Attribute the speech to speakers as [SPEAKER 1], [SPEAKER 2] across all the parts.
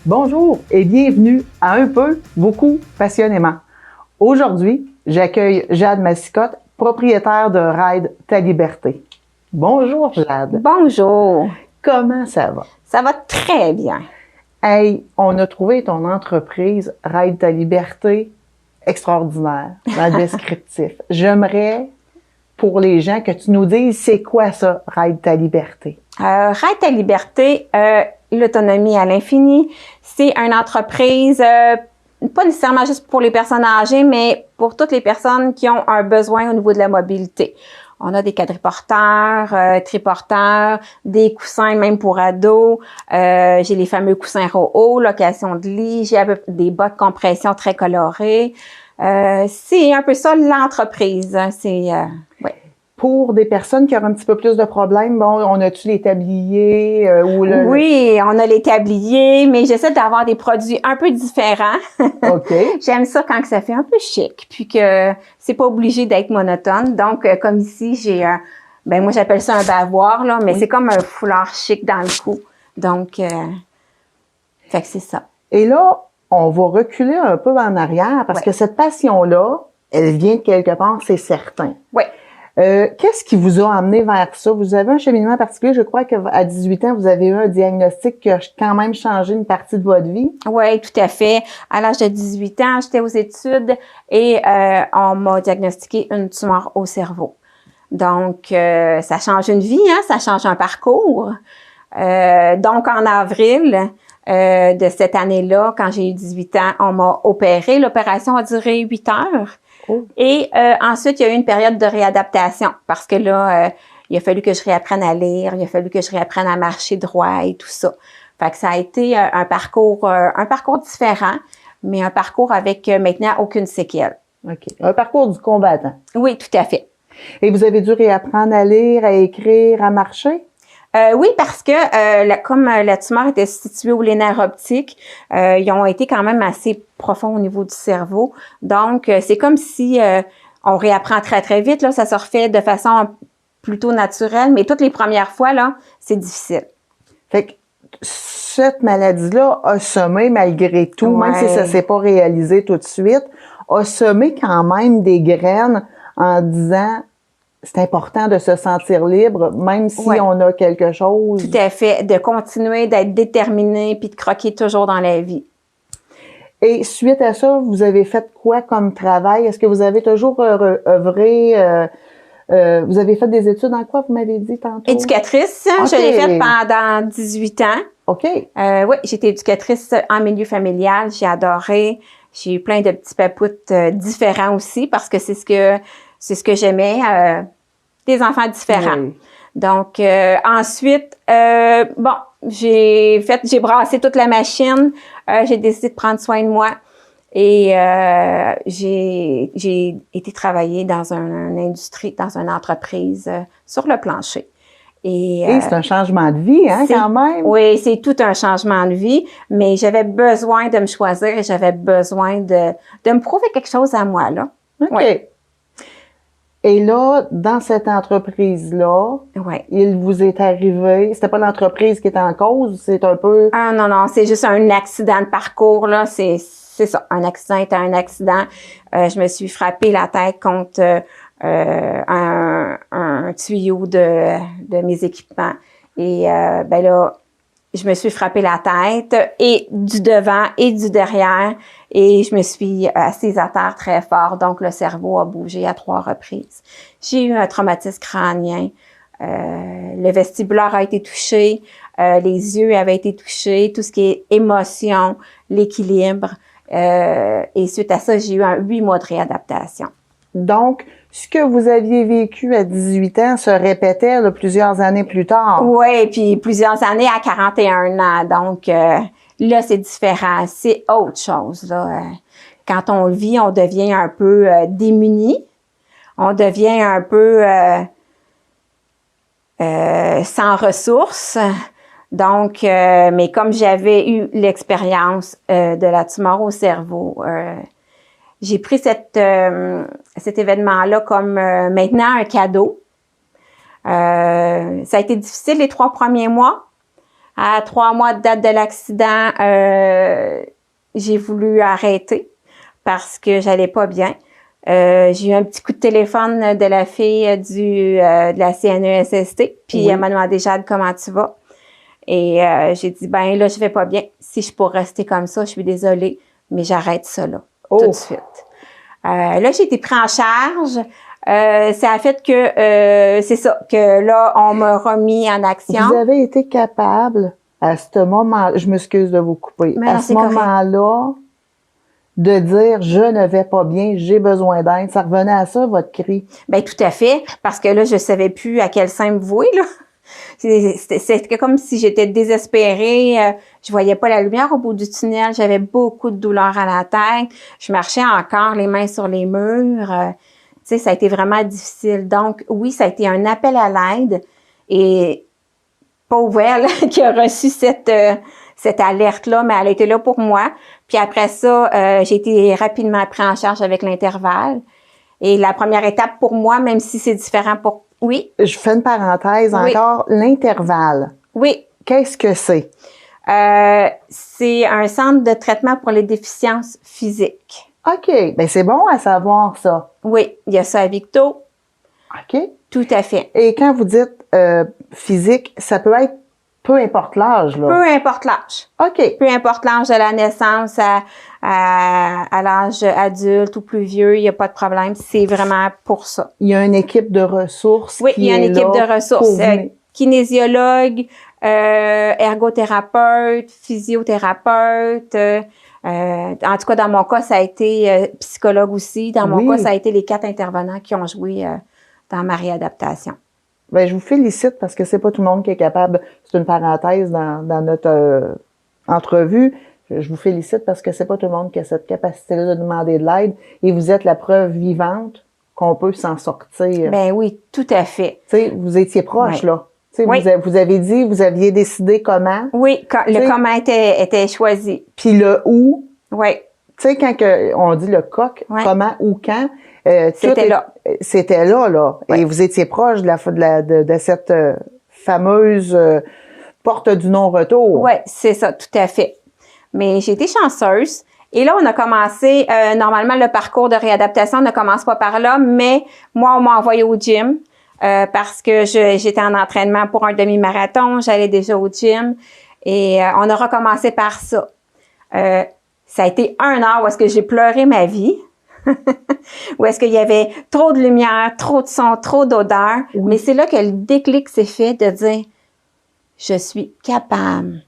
[SPEAKER 1] Bonjour et bienvenue à Un peu, beaucoup, passionnément. Aujourd'hui, j'accueille Jade Massicotte, propriétaire de Ride Ta Liberté. Bonjour Jade.
[SPEAKER 2] Bonjour.
[SPEAKER 1] Comment ça va?
[SPEAKER 2] Ça va très bien.
[SPEAKER 1] Hey, on a trouvé ton entreprise Ride Ta Liberté extraordinaire dans le descriptif. J'aimerais, pour les gens, que tu nous dises c'est quoi ça, Ride Ta Liberté?
[SPEAKER 2] Ride Ta Liberté, l'autonomie à l'infini, c'est une entreprise, pas nécessairement juste pour les personnes âgées, mais pour toutes les personnes qui ont un besoin au niveau de la mobilité. On a des quadriporteurs, triporteurs, des coussins même pour ados. J'ai les fameux coussins Roho, location de lit. J'ai des bas de compression très colorés. C'est un peu ça l'entreprise. C'est ouais.
[SPEAKER 1] Pour des personnes qui auraient un petit peu plus de problèmes, bon, on a-tu les tabliers
[SPEAKER 2] Oui, on a les tabliers, mais j'essaie d'avoir des produits un peu différents.
[SPEAKER 1] OK.
[SPEAKER 2] J'aime ça quand ça fait un peu chic, puis que c'est pas obligé d'être monotone. Donc, comme ici, j'ai moi j'appelle ça un bavoir, là, mais c'est comme un foulard chic dans le cou. Donc, fait que c'est ça.
[SPEAKER 1] Et là, on va reculer un peu en arrière parce que cette passion-là, elle vient de quelque part, c'est certain.
[SPEAKER 2] Oui.
[SPEAKER 1] Qu'est-ce qui vous a amené vers ça? Vous avez un cheminement particulier. Je crois qu'à 18 ans, vous avez eu un diagnostic qui a quand même changé une partie de votre vie.
[SPEAKER 2] Oui, tout à fait. À l'âge de 18 ans, j'étais aux études et on m'a diagnostiqué une tumeur au cerveau. Donc, ça change une vie, hein? Ça change un parcours. Donc, en avril de cette année-là, quand j'ai eu 18 ans, on m'a opéré. L'opération a duré 8 heures. Oh. Et ensuite, il y a eu une période de réadaptation parce que là, il a fallu que je réapprenne à lire, il a fallu que je réapprenne à marcher droit et tout ça. Fait que ça a été un parcours différent, mais un parcours avec maintenant aucune séquelle.
[SPEAKER 1] OK. Un parcours du combattant.
[SPEAKER 2] Oui, tout à fait.
[SPEAKER 1] Et vous avez dû réapprendre à lire, à écrire, à marcher?
[SPEAKER 2] Oui, parce que comme la tumeur était située au nerfs optique, ils ont été quand même assez profonds au niveau du cerveau. Donc, c'est comme si on réapprend très, très vite. Là, ça se refait de façon plutôt naturelle, mais toutes les premières fois, là, c'est difficile.
[SPEAKER 1] Fait que cette maladie-là a semé malgré tout, même si ça ne s'est pas réalisé tout de suite, a semé quand même des graines en disant... C'est important de se sentir libre, même si on a quelque chose.
[SPEAKER 2] Tout à fait. De continuer, d'être déterminé, puis de croquer toujours dans la vie.
[SPEAKER 1] Et suite à ça, vous avez fait quoi comme travail? Est-ce que vous avez toujours œuvré? Vous avez fait des études en quoi, vous m'avez dit tantôt?
[SPEAKER 2] Éducatrice. Okay. Je l'ai faite pendant 18 ans.
[SPEAKER 1] OK.
[SPEAKER 2] Oui, j'étais éducatrice en milieu familial. J'ai adoré. J'ai eu plein de petits papoutes différents aussi parce que c'est ce que j'aimais. Des enfants différents. Oui. Donc, ensuite, j'ai brassé toute la machine. J'ai décidé de prendre soin de moi. Et j'ai été travailler dans une industrie, dans une entreprise sur le plancher.
[SPEAKER 1] Et c'est un changement de vie, hein, quand même?
[SPEAKER 2] Oui, c'est tout un changement de vie. Mais j'avais besoin de me choisir et j'avais besoin de me prouver quelque chose à moi, là.
[SPEAKER 1] OK. Oui. Et là, dans cette entreprise-là, il vous est arrivé, c'était pas l'entreprise qui était en cause, c'est un peu...
[SPEAKER 2] Ah non, c'est juste un accident de parcours, là, c'est ça, un accident est un accident. Je me suis frappé la tête contre un tuyau de mes équipements. Et là, je me suis frappé la tête, et du devant et du derrière, et je me suis assise à terre très fort, donc le cerveau a bougé à 3 reprises. J'ai eu un traumatisme crânien, le vestibulaire a été touché, les yeux avaient été touchés, tout ce qui est émotion, l'équilibre, et suite à ça, j'ai eu 8 mois de réadaptation.
[SPEAKER 1] Donc, ce que vous aviez vécu à 18 ans se répétait là, plusieurs années plus tard.
[SPEAKER 2] Oui, puis plusieurs années à 41 ans. Donc, là, c'est différent. C'est autre chose. Là. Quand on le vit, on devient un peu démuni. On devient un peu sans ressources. Donc, mais comme j'avais eu l'expérience de la tumeur au cerveau, j'ai pris cet événement-là comme maintenant un cadeau. Ça a été difficile les 3 premiers mois. À 3 mois de date de l'accident, j'ai voulu arrêter parce que j'allais pas bien. J'ai eu un petit coup de téléphone de la fille de la CNESST, puis elle m'a demandé, Jade, comment tu vas? Et j'ai dit, ben là, je vais pas bien. Si je pourrais rester comme ça, je suis désolée, mais j'arrête ça là, tout de suite. Là, j'ai été pris en charge. Ça a fait que, c'est ça, que là, on m'a remis en action.
[SPEAKER 1] Vous avez été capable, à ce moment, je m'excuse de vous couper,
[SPEAKER 2] Mais
[SPEAKER 1] à
[SPEAKER 2] non,
[SPEAKER 1] ce moment-là, de dire, je ne vais pas bien, j'ai besoin d'aide. Ça revenait à ça, votre cri?
[SPEAKER 2] Ben tout à fait, parce que là, je savais plus à quel sein me vouer, là. C'était comme si j'étais désespérée. Je voyais pas la lumière au bout du tunnel. J'avais beaucoup de douleur à la tête. Je marchais encore les mains sur les murs. Tu sais, ça a été vraiment difficile. Donc, oui, ça a été un appel à l'aide. Et pauvre elle qui a reçu cette alerte-là, mais elle était là pour moi. Puis après ça, j'ai été rapidement prise en charge avec l'intervalle. Et la première étape pour moi, même si c'est différent pour... Oui?
[SPEAKER 1] Je fais une parenthèse encore. L'intervalle.
[SPEAKER 2] Oui.
[SPEAKER 1] Qu'est-ce que c'est?
[SPEAKER 2] C'est un centre de traitement pour les déficiences physiques.
[SPEAKER 1] OK. Ben c'est bon à savoir ça.
[SPEAKER 2] Oui, il y a ça à Victo.
[SPEAKER 1] OK.
[SPEAKER 2] Tout à fait.
[SPEAKER 1] Et quand vous dites physique, ça peut être peu importe l'âge, là.
[SPEAKER 2] Peu importe l'âge.
[SPEAKER 1] OK.
[SPEAKER 2] Peu importe l'âge de la naissance à l'âge adulte ou plus vieux, il n'y a pas de problème. C'est vraiment pour ça.
[SPEAKER 1] Il y a une équipe de ressources.
[SPEAKER 2] Oui, il y a une équipe de ressources. Kinésiologue, ergothérapeute, physiothérapeute. En tout cas, dans mon cas, ça a été psychologue aussi. Dans mon cas, ça a été les 4 intervenants qui ont joué dans ma réadaptation.
[SPEAKER 1] Ben, je vous félicite parce que c'est pas tout le monde qui est capable. C'est une parenthèse dans notre entrevue. Je vous félicite parce que c'est pas tout le monde qui a cette capacité-là de demander de l'aide et vous êtes la preuve vivante qu'on peut s'en sortir.
[SPEAKER 2] Ben oui, tout à fait.
[SPEAKER 1] Tu sais, vous étiez proche, là.
[SPEAKER 2] Oui.
[SPEAKER 1] Vous avez dit, vous aviez décidé comment.
[SPEAKER 2] Oui, le comment était choisi.
[SPEAKER 1] Puis le où.
[SPEAKER 2] Oui.
[SPEAKER 1] Tu sais, quand on dit le coq, comment, où, quand.
[SPEAKER 2] C'était là.
[SPEAKER 1] C'était là, là.
[SPEAKER 2] Oui.
[SPEAKER 1] Et vous étiez proche de cette fameuse porte du non-retour.
[SPEAKER 2] Oui, c'est ça, tout à fait. Mais j'ai été chanceuse. Et là, on a commencé, normalement, le parcours de réadaptation ne commence pas par là, mais moi, on m'a envoyé au gym parce que j'étais en entraînement pour un demi-marathon, j'allais déjà au gym et on a recommencé par ça. Ça a été 1 heure où est-ce que j'ai pleuré ma vie, où est-ce qu'il y avait trop de lumière, trop de son, trop d'odeur, mais c'est là que le déclic s'est fait de dire, je suis capable.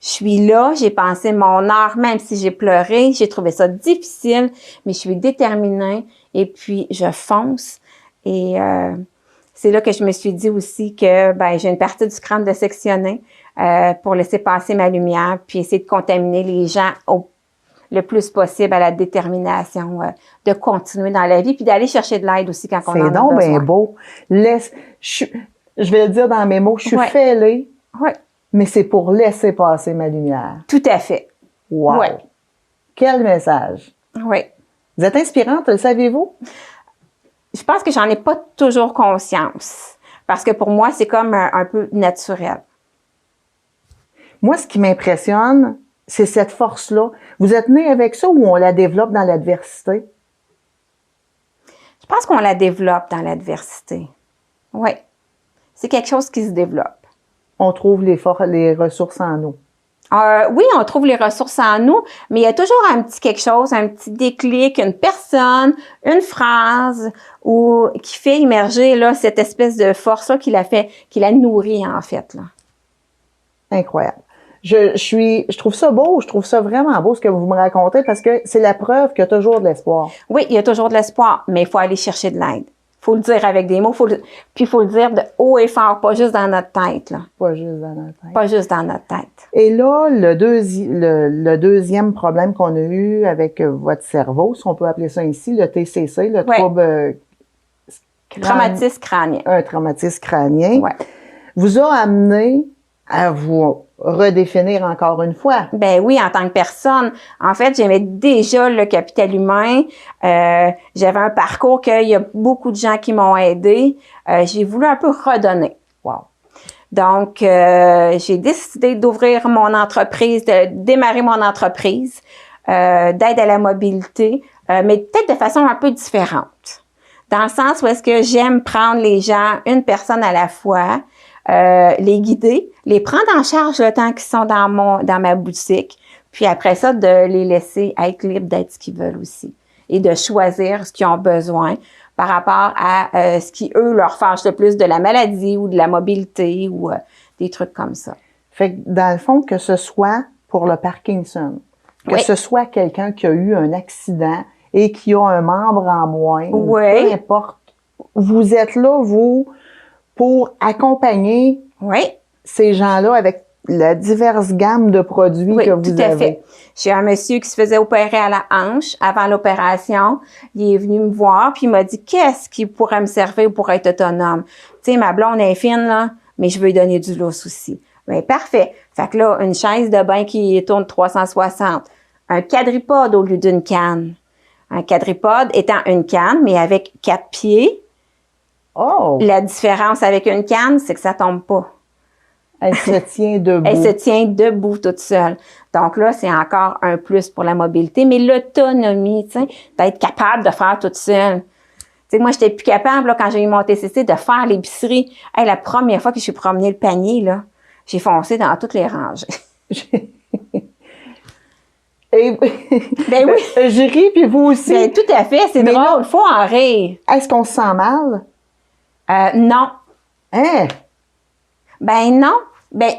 [SPEAKER 2] Je suis là, j'ai passé mon heure, même si j'ai pleuré, j'ai trouvé ça difficile, mais je suis déterminée et puis je fonce. Et c'est là que je me suis dit aussi que ben j'ai une partie du crâne de sectionner pour laisser passer ma lumière puis essayer de contaminer les gens le plus possible à la détermination de continuer dans la vie puis d'aller chercher de l'aide aussi quand on en a besoin.
[SPEAKER 1] C'est donc bien beau. Je vais le dire dans mes mots, je suis fêlée.
[SPEAKER 2] Oui.
[SPEAKER 1] Mais c'est pour laisser passer ma lumière.
[SPEAKER 2] Tout à fait.
[SPEAKER 1] Wow!
[SPEAKER 2] Ouais.
[SPEAKER 1] Quel message!
[SPEAKER 2] Oui.
[SPEAKER 1] Vous êtes inspirante, le saviez-vous?
[SPEAKER 2] Je pense que j'en ai pas toujours conscience. Parce que pour moi, c'est comme un peu naturel.
[SPEAKER 1] Moi, ce qui m'impressionne, c'est cette force-là. Vous êtes née avec ça ou on la développe dans l'adversité?
[SPEAKER 2] Je pense qu'on la développe dans l'adversité. Oui. C'est quelque chose qui se développe.
[SPEAKER 1] On trouve les ressources en nous.
[SPEAKER 2] Oui, on trouve les ressources en nous, mais il y a toujours un petit quelque chose, un petit déclic, une personne, une phrase qui fait émerger là cette espèce de force-là qui la nourrit en fait. Là.
[SPEAKER 1] Incroyable. Je trouve ça beau, je trouve ça vraiment beau ce que vous me racontez parce que c'est la preuve qu'il y a toujours de l'espoir.
[SPEAKER 2] Oui, il y a toujours de l'espoir, mais il faut aller chercher de l'aide. Faut le dire avec des mots, puis il faut le dire de haut et fort, pas juste dans notre tête. Là.
[SPEAKER 1] Pas juste dans notre tête.
[SPEAKER 2] Pas juste dans notre tête.
[SPEAKER 1] Et là, le deuxième problème qu'on a eu avec votre cerveau, si on peut appeler ça ainsi, le TCC, le trouble
[SPEAKER 2] traumatisme crânien.
[SPEAKER 1] Un traumatisme crânien,
[SPEAKER 2] vous
[SPEAKER 1] a amené à vous redéfinir encore une fois.
[SPEAKER 2] Ben oui, en tant que personne. En fait, j'aimais déjà le capital humain. J'avais un parcours qu'il y a beaucoup de gens qui m'ont aidé. J'ai voulu un peu redonner.
[SPEAKER 1] Wow.
[SPEAKER 2] Donc, j'ai décidé d'ouvrir mon entreprise, de démarrer mon entreprise d'aide à la mobilité, mais peut-être de façon un peu différente. Dans le sens où est-ce que j'aime prendre les gens, une personne à la fois, les guider, les prendre en charge le temps qu'ils sont dans ma boutique, puis après ça, de les laisser être libres d'être ce qu'ils veulent aussi et de choisir ce qu'ils ont besoin par rapport à ce qui, eux, leur fâche le plus de la maladie ou de la mobilité ou des trucs comme ça.
[SPEAKER 1] Fait que, dans le fond, que ce soit pour le Parkinson, que ce soit quelqu'un qui a eu un accident et qui a un membre en moins, peu importe, vous êtes là, vous, pour accompagner ces gens-là avec la diverse gamme de produits que vous avez.
[SPEAKER 2] Tout à fait. J'ai un monsieur qui se faisait opérer à la hanche avant l'opération. Il est venu me voir puis il m'a dit qu'est-ce qui pourrait me servir pour être autonome. Tu sais, ma blonde est fine là, mais je veux lui donner du lousse aussi. Ben parfait. Fait que là, une chaise de bain qui tourne 360, un quadripode au lieu d'une canne. Un quadripode étant une canne, mais avec 4 pieds.
[SPEAKER 1] Oh!
[SPEAKER 2] La différence avec une canne, c'est que ça tombe pas.
[SPEAKER 1] Elle se tient debout.
[SPEAKER 2] Elle se tient debout toute seule. Donc là, c'est encore un plus pour la mobilité, mais l'autonomie, tu sais, d'être capable de faire toute seule. Tu sais, moi, j'étais plus capable, là, quand j'ai eu mon TCC, de faire l'épicerie. Hey, la première fois que je suis promené le panier, là, j'ai foncé dans toutes les rangées.
[SPEAKER 1] Ben oui. Je ris, puis vous aussi.
[SPEAKER 2] Ben, tout à fait, c'est drôle, il faut en rire.
[SPEAKER 1] Est-ce qu'on se sent mal?
[SPEAKER 2] Non.
[SPEAKER 1] Hein?
[SPEAKER 2] Ben non. Ben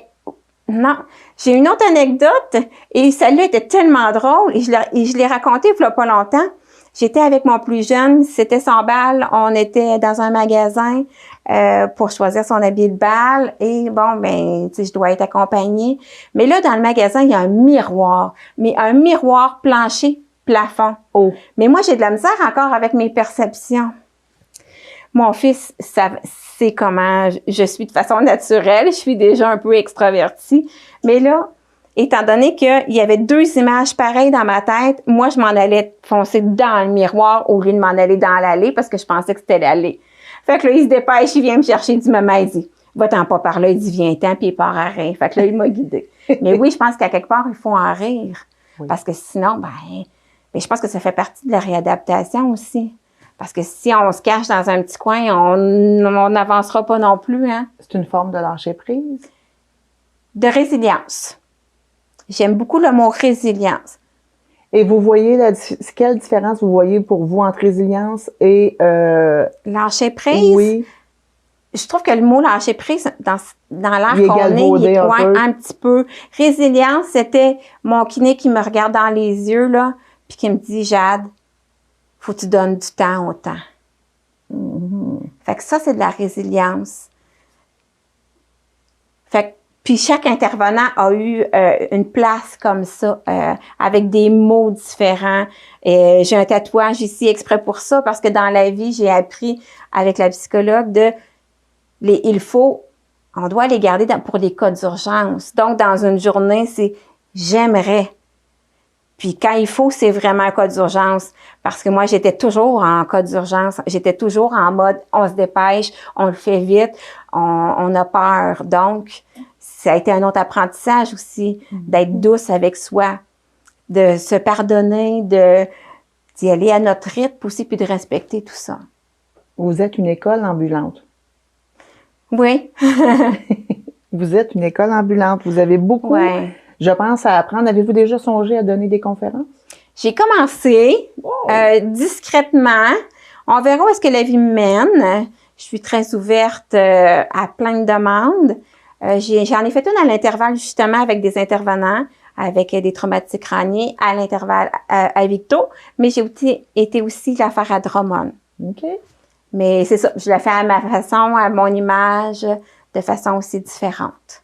[SPEAKER 2] non. J'ai une autre anecdote et celle-là était tellement drôle et je l'ai racontée il y a pas longtemps. J'étais avec mon plus jeune, c'était son bal, on était dans un magasin pour choisir son habit de bal et bon, ben, tu sais, je dois être accompagnée. Mais là, dans le magasin, il y a un miroir, mais un miroir plancher, plafond.
[SPEAKER 1] Oh.
[SPEAKER 2] Mais moi, j'ai de la misère encore avec mes perceptions. Mon fils, c'est comment je suis de façon naturelle. Je suis déjà un peu extravertie. Mais là, étant donné qu'il y avait 2 images pareilles dans ma tête, moi, je m'en allais foncer dans le miroir au lieu de m'en aller dans l'allée parce que je pensais que c'était l'allée. Fait que là, il se dépêche, il vient me chercher, il dit, maman, il dit, va-t'en pas par là, il dit, viens-t'en, puis il part à rire. Fait que là, il m'a guidée. Mais oui, je pense qu'à quelque part, il faut en rire. Oui. Parce que sinon, ben, je pense que ça fait partie de la réadaptation aussi. Parce que si on se cache dans un petit coin, on n'avancera pas non plus, hein.
[SPEAKER 1] C'est une forme de lâcher prise?
[SPEAKER 2] De résilience. J'aime beaucoup le mot résilience.
[SPEAKER 1] Et vous voyez, quelle différence vous voyez pour vous entre résilience et...
[SPEAKER 2] lâcher prise?
[SPEAKER 1] Oui.
[SPEAKER 2] Je trouve que le mot lâcher prise, dans l'air qu'on est, il est un petit peu. Résilience, c'était mon kiné qui me regarde dans les yeux, là, puis qui me dit, Jade, faut que tu donnes du temps au temps.
[SPEAKER 1] Mm-hmm.
[SPEAKER 2] Fait que ça, c'est de la résilience. Fait que, puis chaque intervenant a eu une place comme ça, avec des mots différents. J'ai un tatouage ici exprès pour ça, parce que dans la vie, j'ai appris avec la psychologue on doit les garder pour les cas d'urgence. Donc, dans une journée, c'est « j'aimerais ». Puis quand il faut, c'est vraiment un cas d'urgence. Parce que moi, j'étais toujours en cas d'urgence. J'étais toujours en mode, on se dépêche, on le fait vite, on a peur. Donc, ça a été un autre apprentissage aussi, d'être douce avec soi, de se pardonner, d'y aller à notre rythme aussi, puis de respecter tout ça.
[SPEAKER 1] Vous êtes une école ambulante.
[SPEAKER 2] Oui.
[SPEAKER 1] Vous êtes une école ambulante. Vous avez beaucoup...
[SPEAKER 2] Ouais.
[SPEAKER 1] Je pense à apprendre. Avez-vous déjà songé à donner des conférences?
[SPEAKER 2] J'ai commencé discrètement. On verra où est-ce que la vie me mène. Je suis très ouverte à plein de demandes. J'en ai fait une à l'intervalle justement avec des intervenants, avec des traumatiques crâniens à l'intervalle à Victo, mais j'ai été aussi la faire à Drummond.
[SPEAKER 1] OK.
[SPEAKER 2] Mais c'est ça, je la fais à ma façon, à mon image, de façon aussi différente.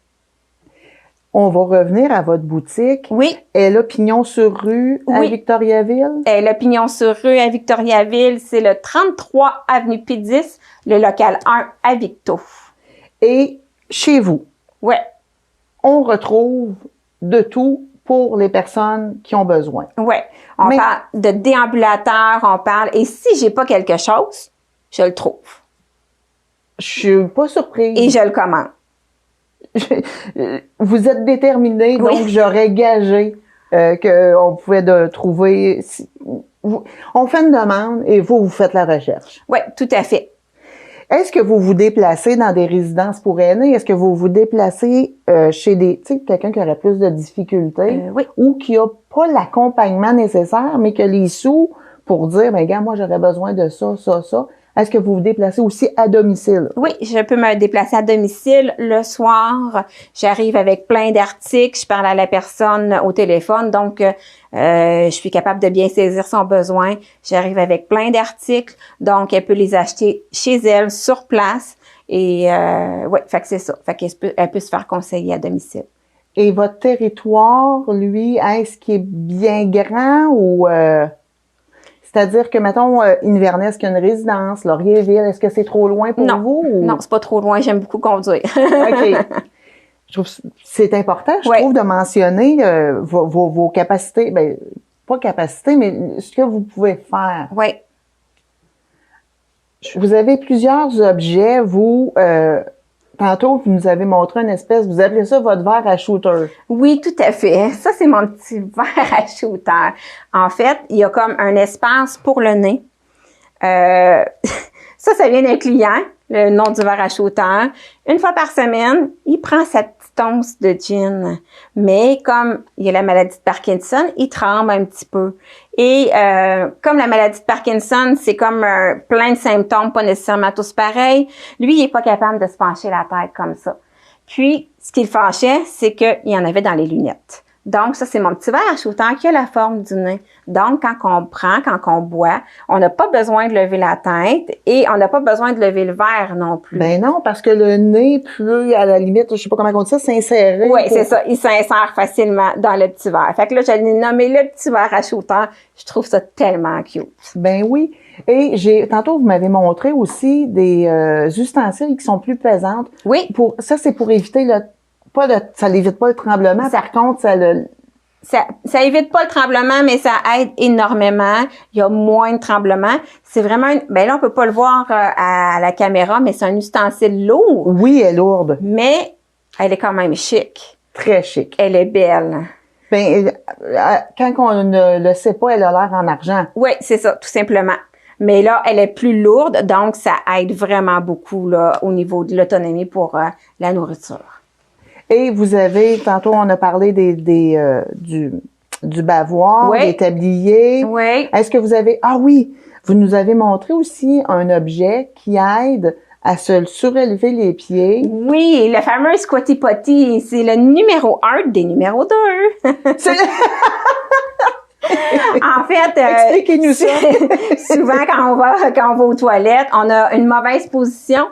[SPEAKER 1] On va revenir à votre boutique.
[SPEAKER 2] Oui.
[SPEAKER 1] Elle a pignon sur rue à Victoriaville?
[SPEAKER 2] Elle a pignon sur rue à Victoriaville. C'est le 33 avenue P10, le local 1 à Victo.
[SPEAKER 1] Et chez vous?
[SPEAKER 2] Oui.
[SPEAKER 1] On retrouve de tout pour les personnes qui ont besoin.
[SPEAKER 2] Oui. On parle de déambulateurs, on parle... Et si j'ai pas quelque chose, je le trouve.
[SPEAKER 1] Je suis pas surprise.
[SPEAKER 2] Et je le commande.
[SPEAKER 1] vous êtes déterminé,
[SPEAKER 2] Oui.
[SPEAKER 1] donc j'aurais gagé qu'on pouvait trouver... on fait une demande et vous faites la recherche.
[SPEAKER 2] Oui, tout à fait.
[SPEAKER 1] Est-ce que vous vous déplacez dans des résidences pour aînés? Est-ce que vous vous déplacez chez quelqu'un qui aurait plus de difficultés
[SPEAKER 2] Oui.
[SPEAKER 1] ou qui a pas l'accompagnement nécessaire, mais qui a les sous pour dire, ben gars, moi j'aurais besoin de ça, ça, ça. Est-ce que vous vous déplacez aussi à domicile?
[SPEAKER 2] Oui, je peux me déplacer à domicile le soir. J'arrive avec plein d'articles. Je parle à la personne au téléphone. Donc, je suis capable de bien saisir son besoin. J'arrive avec plein d'articles. Donc, elle peut les acheter chez elle, sur place. Et, oui, fait que c'est ça. Fait qu'elle peut se faire conseiller à domicile.
[SPEAKER 1] Et votre territoire, lui, est-ce qu'il est bien grand ou... c'est-à-dire que, mettons, Inverness, qui a une résidence, Laurierville, est-ce que c'est trop loin pour vous? Ou...
[SPEAKER 2] Non, c'est pas trop loin. J'aime beaucoup conduire.
[SPEAKER 1] OK. Je trouve c'est important, je trouve, de mentionner vos capacités. Ben, pas capacités, mais ce que vous pouvez faire.
[SPEAKER 2] Oui.
[SPEAKER 1] Vous avez plusieurs objets, vous... tantôt, vous nous avez montré une espèce... Vous appelez ça votre verre à shooter.
[SPEAKER 2] Oui, tout à fait. Ça, c'est mon petit verre à shooter. En fait, il y a comme un espace pour le nez. Ça vient d'un client, le nom du verre à shooter. Une fois par semaine, il prend sa petite once de gin. Mais comme il y a la maladie de Parkinson, il tremble un petit peu. Et comme la maladie de Parkinson, c'est comme plein de symptômes, pas nécessairement tous pareils, lui, il est pas capable de se pencher la tête comme ça. Puis, ce qui le fâchait, c'est qu'il y en avait dans les lunettes. Donc, ça, c'est mon petit verre à shooter qui a la forme du nez. Donc, quand on prend, quand on boit, on n'a pas besoin de lever la tête et on n'a pas besoin de lever le verre non plus.
[SPEAKER 1] Ben non, parce que le nez peut, à la limite, je sais pas comment on dit ça, s'insérer.
[SPEAKER 2] Oui, c'est ça. Il s'insère facilement dans le petit verre. Fait que là, je l'ai nommé le petit verre à shooter. Je trouve ça tellement cute.
[SPEAKER 1] Ben oui. Et tantôt, vous m'avez montré aussi des ustensiles qui sont plus pesantes.
[SPEAKER 2] Oui.
[SPEAKER 1] Ça, c'est pour éviter ça n'évite pas le tremblement. Par contre,
[SPEAKER 2] ça évite pas le tremblement, mais ça aide énormément. Il y a moins de tremblement. C'est vraiment ben là, on peut pas le voir à la caméra, mais c'est un ustensile lourd.
[SPEAKER 1] Oui, elle est lourde.
[SPEAKER 2] Mais elle est quand même chic.
[SPEAKER 1] Très chic.
[SPEAKER 2] Elle est belle.
[SPEAKER 1] Ben, quand on ne le sait pas, elle a l'air en argent.
[SPEAKER 2] Oui, c'est ça, tout simplement. Mais là, elle est plus lourde, donc ça aide vraiment beaucoup là, au niveau de l'autonomie pour la nourriture.
[SPEAKER 1] Et vous avez, tantôt on a parlé du bavoir, des tabliers.
[SPEAKER 2] Oui.
[SPEAKER 1] Est-ce que vous avez, vous nous avez montré aussi un objet qui aide à se surélever les pieds.
[SPEAKER 2] Oui, le fameux Squatty Potty, c'est le numéro 1 des numéros 2. En fait,
[SPEAKER 1] expliquez-nous ça.
[SPEAKER 2] Souvent quand on va aux toilettes, on a une mauvaise position.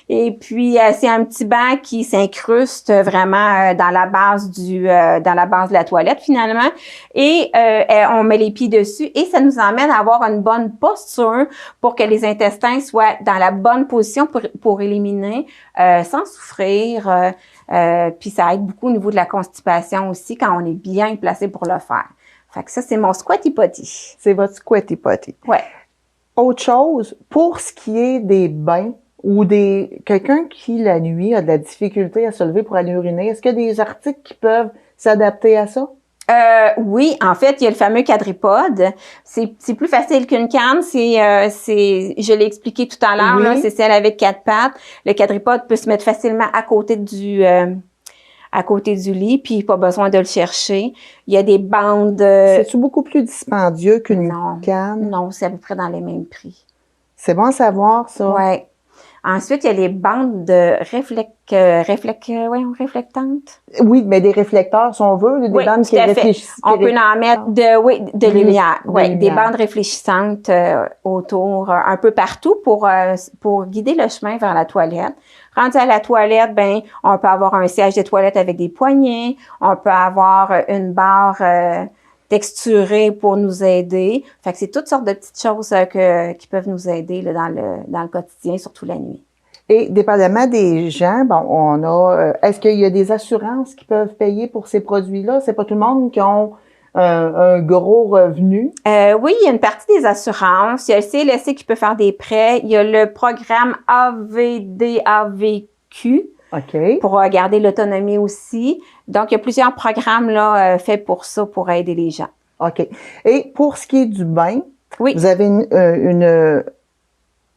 [SPEAKER 2] Et puis c'est un petit banc qui s'incruste vraiment dans la base de la toilette finalement. Et on met les pieds dessus et ça nous emmène à avoir une bonne posture pour que les intestins soient dans la bonne position pour éliminer sans souffrir. Puis ça aide beaucoup au niveau de la constipation aussi quand on est bien placé pour le faire. Fait que ça, c'est mon Squatty Potty.
[SPEAKER 1] C'est votre Squatty Potty.
[SPEAKER 2] Ouais.
[SPEAKER 1] Autre chose, pour ce qui est des bains ou quelqu'un qui, la nuit, a de la difficulté à se lever pour aller uriner, est-ce qu'il y a des articles qui peuvent s'adapter à ça?
[SPEAKER 2] Oui, en fait, il y a le fameux quadripode. C'est plus facile qu'une canne. Je l'ai expliqué tout à l'heure, là, c'est celle avec 4 pattes. Le quadripode peut se mettre facilement à côté du lit, puis pas besoin de le chercher. Il y a des bandes...
[SPEAKER 1] C'est-tu beaucoup plus dispendieux qu'une canne?
[SPEAKER 2] Non, c'est à peu près dans les mêmes prix.
[SPEAKER 1] C'est bon à savoir, ça.
[SPEAKER 2] Oui. Ensuite, il y a les bandes de réflectantes.
[SPEAKER 1] Oui, mais des réflecteurs, si on veut, des bandes qui réfléchissent.
[SPEAKER 2] On peut en mettre de lumière. Oui, des bandes réfléchissantes autour, un peu partout pour guider le chemin vers la toilette. Rendu à la toilette, on peut avoir un siège de toilette avec des poignées. On peut avoir une barre texturée pour nous aider. Fait que c'est toutes sortes de petites choses qui peuvent nous aider là, dans le quotidien, surtout la nuit.
[SPEAKER 1] Et dépendamment des gens, on a. Est-ce qu'il y a des assurances qui peuvent payer pour ces produits-là? C'est pas tout le monde qui ont un gros revenu.
[SPEAKER 2] Oui, il y a une partie des assurances. Il y a le CLSC qui peut faire des prêts. Il y a le programme AVDAVQ
[SPEAKER 1] OK.
[SPEAKER 2] pour garder l'autonomie aussi. Donc, il y a plusieurs programmes là faits pour ça, pour aider les gens.
[SPEAKER 1] OK. Et pour ce qui est du bain,
[SPEAKER 2] Oui.
[SPEAKER 1] vous avez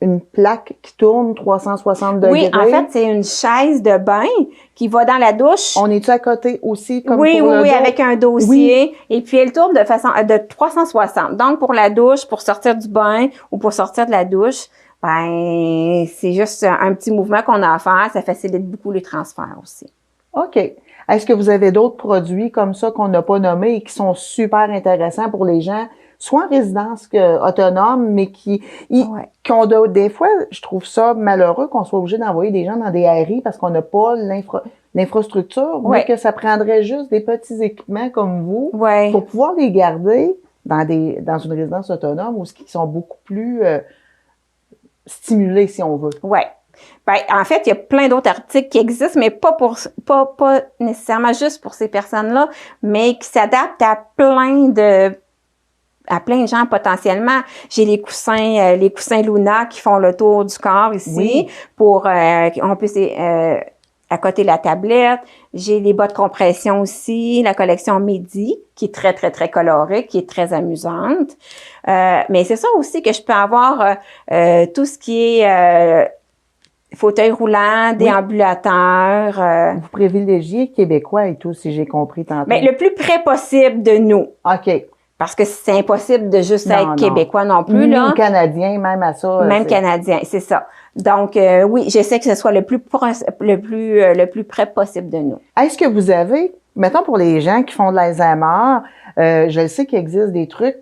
[SPEAKER 1] une plaque qui tourne 360 degrés.
[SPEAKER 2] Oui, en fait, c'est une chaise de bain qui va dans la douche.
[SPEAKER 1] On est-tu à côté aussi comme
[SPEAKER 2] oui,
[SPEAKER 1] pour
[SPEAKER 2] oui,
[SPEAKER 1] le
[SPEAKER 2] oui,
[SPEAKER 1] dos?
[SPEAKER 2] avec un dossier. Et puis, elle tourne de 360. Donc, pour la douche, pour sortir du bain ou pour sortir de la douche, ben, c'est juste un petit mouvement qu'on a à faire. Ça facilite beaucoup les transferts aussi.
[SPEAKER 1] OK. Est-ce que vous avez d'autres produits comme ça qu'on n'a pas nommés et qui sont super intéressants pour les gens, soit en résidence autonome, mais qui ont des fois, je trouve ça malheureux qu'on soit obligé d'envoyer des gens dans des RI parce qu'on n'a pas l'infrastructure, mais que ça prendrait juste des petits équipements comme vous pour pouvoir les garder dans une résidence autonome où ils sont beaucoup plus stimulés, si on veut.
[SPEAKER 2] Oui. Ben, en fait, il y a plein d'autres articles qui existent, mais pas nécessairement juste pour ces personnes-là, mais qui s'adaptent à plein de gens potentiellement. J'ai les coussins Luna qui font le tour du corps ici pour on peut accoter la tablette. J'ai les bas de compression aussi, la collection Midi qui est très très très colorée, qui est très amusante. Mais c'est ça aussi que je peux avoir tout ce qui est fauteuil roulant, déambulateur.
[SPEAKER 1] Vous privilégiez québécois et tout, si j'ai compris tantôt.
[SPEAKER 2] Mais le plus près possible de nous.
[SPEAKER 1] OK.
[SPEAKER 2] Parce que c'est impossible de juste être québécois non plus, là.
[SPEAKER 1] Ou canadien, même à ça.
[SPEAKER 2] Même canadien, c'est ça. Donc, oui, j'essaie que ce soit le plus près possible de nous.
[SPEAKER 1] Est-ce que vous avez, mettons pour les gens qui font de l'Alzheimer, je sais qu'il existe des trucs,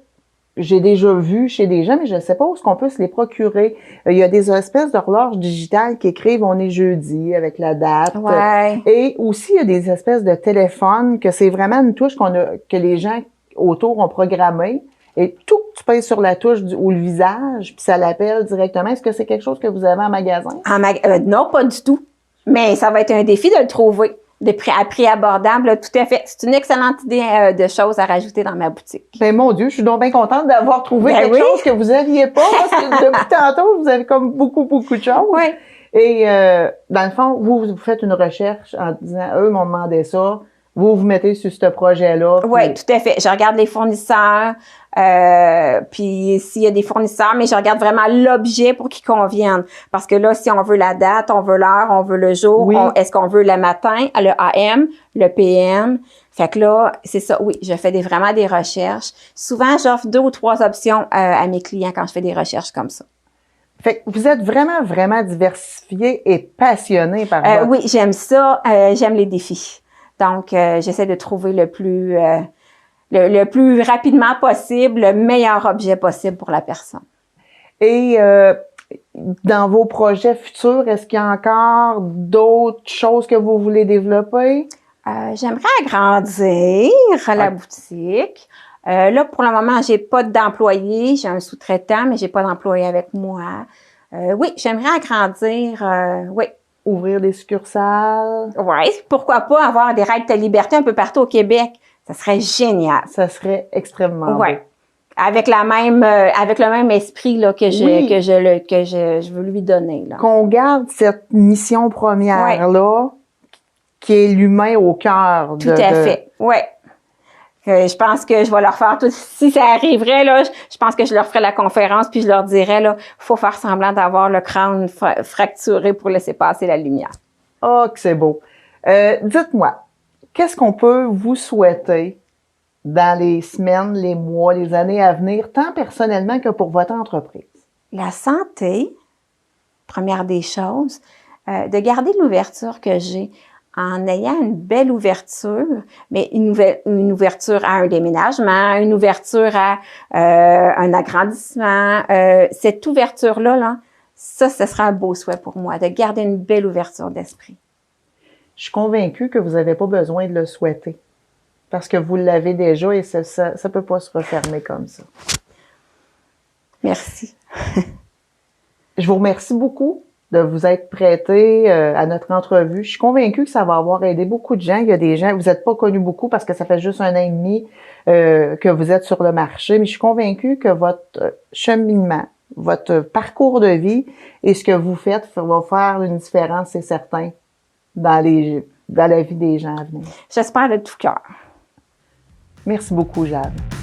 [SPEAKER 1] j'ai déjà vu chez des gens, mais je ne sais pas où est-ce qu'on peut se les procurer. Il y a des espèces d'horloges digitales qui écrivent « On est jeudi » avec la date.
[SPEAKER 2] Ouais.
[SPEAKER 1] Et aussi, il y a des espèces de téléphones que c'est vraiment une touche que les gens autour ont programmé. Et tout, tu pèses sur la touche ou le visage, puis ça l'appelle directement. Est-ce que c'est quelque chose que vous avez en magasin?
[SPEAKER 2] Non, pas du tout. Mais ça va être un défi de le trouver. À prix abordable, là, tout à fait. C'est une excellente idée de choses à rajouter dans ma boutique.
[SPEAKER 1] Ben mon Dieu, je suis donc bien contente d'avoir trouvé quelque chose que vous aviez pas. Parce que depuis tantôt, vous avez comme beaucoup de choses.
[SPEAKER 2] Oui.
[SPEAKER 1] Et dans le fond, vous faites une recherche en disant, eux m'ont demandé ça. Vous mettez sur ce projet-là.
[SPEAKER 2] Oui, tout à fait. Je regarde les fournisseurs, puis s'il y a des fournisseurs, mais je regarde vraiment l'objet pour qu'il convienne. Parce que là, si on veut la date, on veut l'heure, on veut le jour, est-ce qu'on veut le matin, le AM, le PM? Fait que là, c'est ça, oui, je fais vraiment des recherches. Souvent, j'offre 2 ou 3 options à mes clients quand je fais des recherches comme ça.
[SPEAKER 1] Fait que vous êtes vraiment, vraiment diversifié et passionné par votre...
[SPEAKER 2] Oui, j'aime ça. J'aime les défis. Donc, j'essaie de trouver le plus rapidement possible, le meilleur objet possible pour la personne.
[SPEAKER 1] Et dans vos projets futurs, est-ce qu'il y a encore d'autres choses que vous voulez développer?
[SPEAKER 2] J'aimerais agrandir la boutique. Là, pour le moment, j'ai pas d'employés. J'ai un sous-traitant, mais j'ai pas d'employé avec moi. Oui, j'aimerais agrandir. Oui.
[SPEAKER 1] Ouvrir des succursales.
[SPEAKER 2] Oui, pourquoi pas avoir des règles de liberté un peu partout au Québec. Ça serait génial.
[SPEAKER 1] Ça serait extrêmement beau.
[SPEAKER 2] Avec le même esprit là que je veux lui donner là.
[SPEAKER 1] Qu'on garde cette mission première là, qui est l'humain au cœur.
[SPEAKER 2] Tout à fait. Oui. Je pense que je vais leur faire tout. Si ça arriverait là, je pense que je leur ferais la conférence puis je leur dirais là, faut faire semblant d'avoir le crâne fracturé pour laisser passer la lumière.
[SPEAKER 1] Oh, que c'est beau. Dites-moi, qu'est-ce qu'on peut vous souhaiter dans les semaines, les mois, les années à venir, tant personnellement que pour votre entreprise?
[SPEAKER 2] La santé, première des choses, de garder l'ouverture que j'ai en ayant une belle ouverture, mais une ouverture à un déménagement, une ouverture à un agrandissement. Cette ouverture-là, là, ça sera un beau souhait pour moi, de garder une belle ouverture d'esprit.
[SPEAKER 1] Je suis convaincue que vous n'avez pas besoin de le souhaiter. Parce que vous l'avez déjà et ça peut pas se refermer comme ça.
[SPEAKER 2] Merci.
[SPEAKER 1] Je vous remercie beaucoup de vous être prêté à notre entrevue. Je suis convaincue que ça va avoir aidé beaucoup de gens. Il y a des gens, vous n'êtes pas connus beaucoup parce que ça fait juste 1 an et demi que vous êtes sur le marché, mais je suis convaincue que votre cheminement, votre parcours de vie et ce que vous faites va faire une différence, c'est certain, dans la vie des gens à venir.
[SPEAKER 2] J'espère de tout cœur.
[SPEAKER 1] Merci beaucoup, Jade.